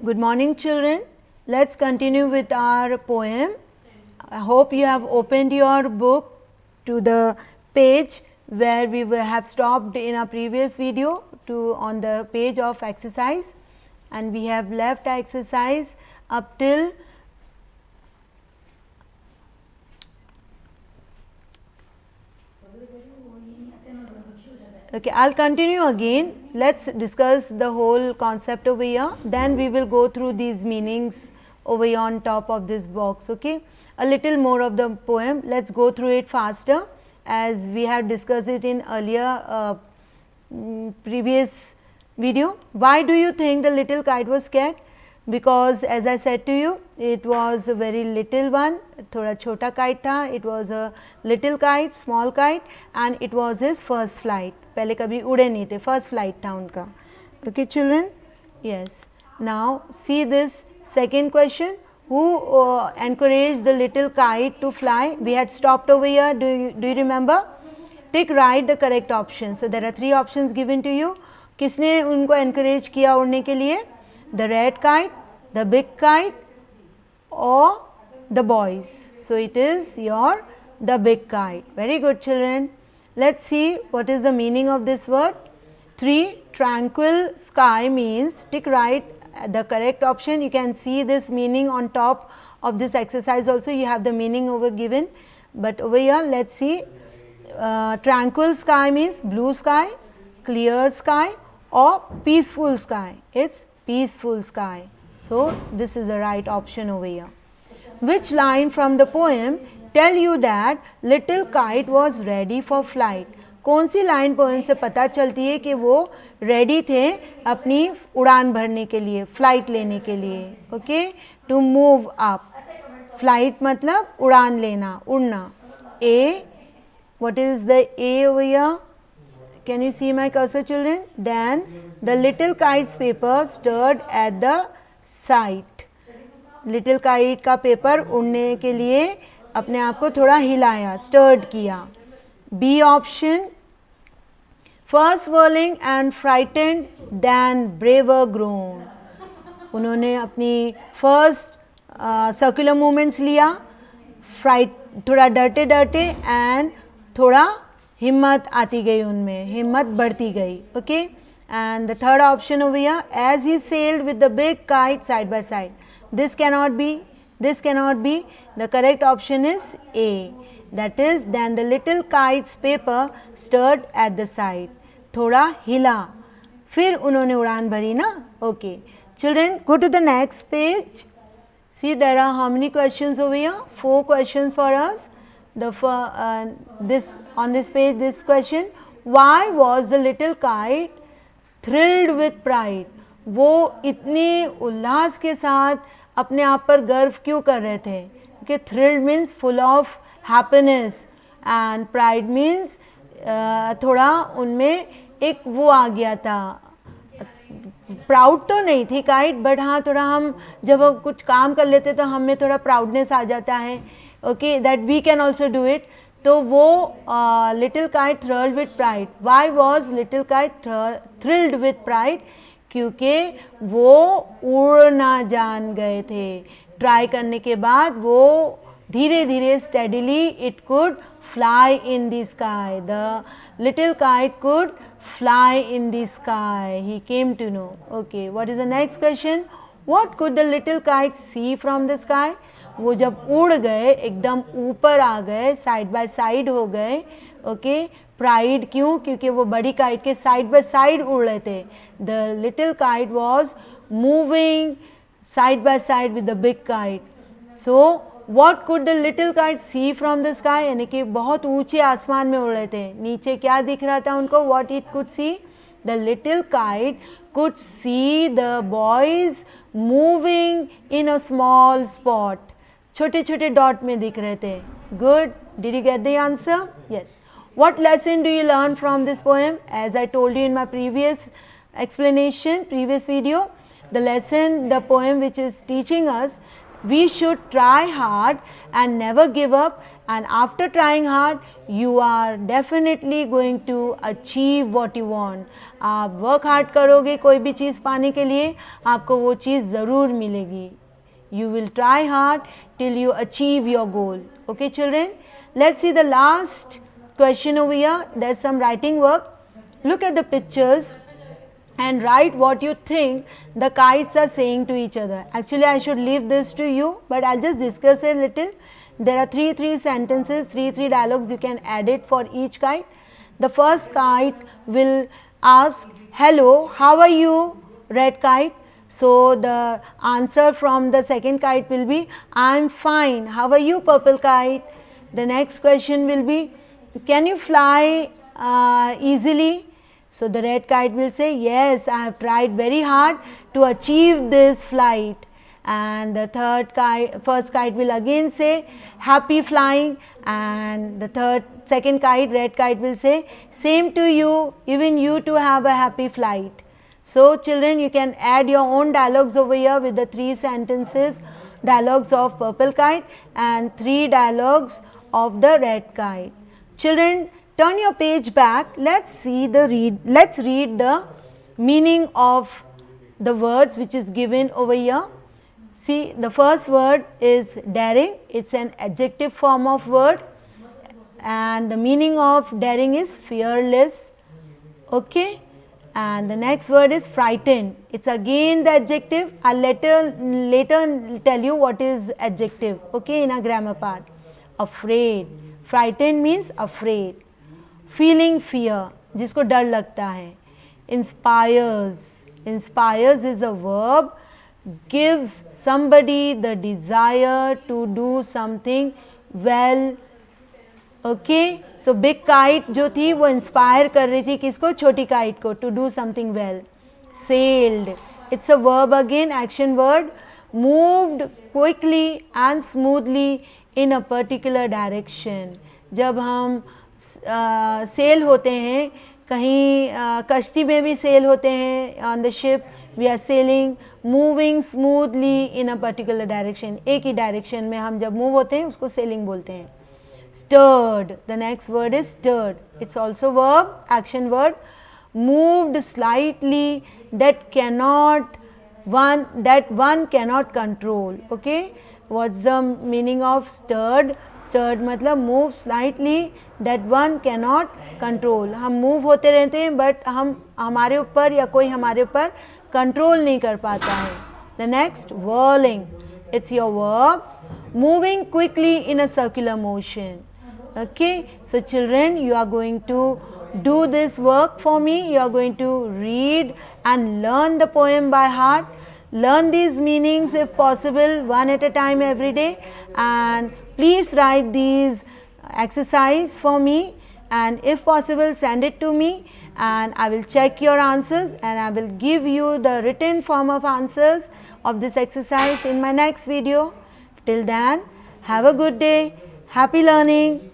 Good morning, children. Let's continue with our poem. I hope you have opened your book to the page where we have stopped in our previous video to on the page of exercise, and we have left exercise up till okay. I'll continue again. Let's discuss the whole concept over here, then we will go through these meanings over here on top of this box. Okay, a little more of the poem. Let's go through it faster as we have discussed it in earlier previous video. Why do you think the little kite was scared? Because as I said to you, it was a very little one, thoda chota kite tha. It was a little kite, small kite, and it was his first flight. पहले कभी उड़े नहीं थे, first flight था उनका. Okay, children? Yes. Now see this second question. Who encouraged the little kite to fly? We had stopped over here. Do you remember? Tick right the correct option. So there are three options given to you. किसने उनको encourage किया उड़ने के लिए? The red kite, the big kite, or the boys. So it is your the big kite. Very good, children. Let's see what is the meaning of this word. 3. Tranquil sky means, tick right the correct option. You can see this meaning on top of this exercise also. You have the meaning over given, but over here let's see. Tranquil sky means blue sky, clear sky, or peaceful sky. It's peaceful sky. So this is the right option over here. Which line from the poem tell you that little kite was ready for flight? कौन सी line poem से पता चलती है कि वो ready थे अपनी उड़ान भरने के लिए, फ्लाइट लेने के लिए? Okay, to move up. Flight मतलब उड़ान लेना, उड़ना. Uh, what is the A over here? Can you see my cursor, children? Then the little kite's paper stirred at the sight. Little kite का पेपर उड़ने के लिए अपने आप को थोड़ा हिलाया, stirred किया. B option. First whirling and frightened, then braver grown. उन्होंने अपनी first circular movements लिया, थोड़ा डरते डरते एंड थोड़ा हिम्मत आती गई उनमें, हिम्मत बढ़ती गई. Okay, and the third option over here, as he sailed with the big kite side by side. This cannot be, this cannot be. The correct option is A. That is, then the little kite's paper stirred at the side. थोड़ा हिला, फिर उन्होंने उड़ान भरी ना. Okay, children, go to the next page. See, there are how many questions over here? 4 questions for us. The this on this page, this question: why was the little kite thrilled with pride? वो इतने उल्लास के साथ अपने आप पर गर्व क्यों कर रहे थे? क्योंकि thrilled means full of happiness and pride means थोड़ा उनमें एक वो आ गया था. प्राउड तो नहीं थी काइट, बट हाँ थोड़ा हम जब हम कुछ काम कर लेते तो हमें थोड़ा प्राउडनेस आ जाता है. Okay, that we can also do it. तो वो little kite thrilled with pride. Why was little kite thrilled with pride? क्योंकि वो उड़ना जान गए थे. ट्राई करने के बाद वो धीरे धीरे steadily it could fly in the sky. The little kite could fly in the sky. He came to know. Okay, what is the next question? What could the little kite see from the sky? वो जब उड़ गए, एकदम ऊपर आ गए, side by side हो गए. Okay, pride क्यों? क्योंकि वो बड़ी काइट के साइड बाय साइड उड़ रहे थे. The little kite was moving side by side with the big kite. So What could the little kite see from the sky? यानी कि बहुत ऊंचे आसमान में उड़ रहे थे. नीचे क्या दिख रहा था उनको? What it could see? The little kite could see the boys moving in a small spot. छोटे छोटे डॉट में दिख रहे थे. Good. Did you get the answer? Yes. What lesson do you learn from this poem? As I told you in my previous explanation, previous video, the lesson, the poem which is teaching us We should try hard and never give up, and after trying hard you are definitely going to achieve what you want. आप work hard करोगे कोई भी चीज़ पाने के लिए, आपको वो चीज़ ज़रूर मिलेगी. You will try hard till you achieve your goal. Okay children, let's see the last question over here. There's some writing work. Look at the pictures and write what you think the kites are saying to each other. Actually I should leave this to you, but I'll just discuss it a little. There are three sentences, three dialogues. You can add it for each kite. The first kite will ask, hello, how are you, red kite? So the answer from the second kite will be, I'm fine, how are you, purple kite? The next question will be, can you fly easily? So the red kite will say, yes, I have tried very hard to achieve this flight. And the first kite will again say, happy flying. And the second kite, red kite, will say, same to you, even you too have a happy flight. So children, you can add your own dialogues over here with the 3 sentences, dialogues of purple kite and 3 dialogues of the red kite. Children, turn your page back. Let's read the meaning of the words which is given over here. See, the first word is daring. It's an adjective form of word, and the meaning of daring is fearless. Okay, and the next word is frightened. It's again the adjective. I'll later tell you what is adjective, okay, in a grammar part. Afraid. Frightened means afraid. Feeling fear, जिसको डर लगता है. Inspires. Inspires is a verb, gives somebody the desire to do something well. Okay, so big kite जो थी वो inspire कर रही थी किसको, छोटी kite को, to do something well. Sailed, it's a verb again, action word. Moved quickly and smoothly in a particular direction. जब हम सेल होते हैं कहीं, कश्ती में भी सेल होते हैं, on the ship we are sailing, moving smoothly in a particular direction. एक ही डायरेक्शन में हम जब मूव होते हैं उसको सेलिंग बोलते हैं. Stirred, the next word is stirred. It's also verb, action word. Moved slightly, that one cannot control. Okay, what's the meaning of stirred? Stirred मतलब move slightly that one cannot control. हम move होते रहते हैं but हम हमारे ऊपर या कोई हमारे ऊपर control नहीं कर पाता है. The next, whirling. It's your verb, moving quickly in a circular motion. Okay, so children, you are going to do this work for me. You are going to read and learn the poem by heart. Learn these meanings if possible, one at a time every day, and please write these exercise for me, and if possible send it to me, and I will check your answers and I will give you the written form of answers of this exercise in my next video. Till then, have a good day, happy learning.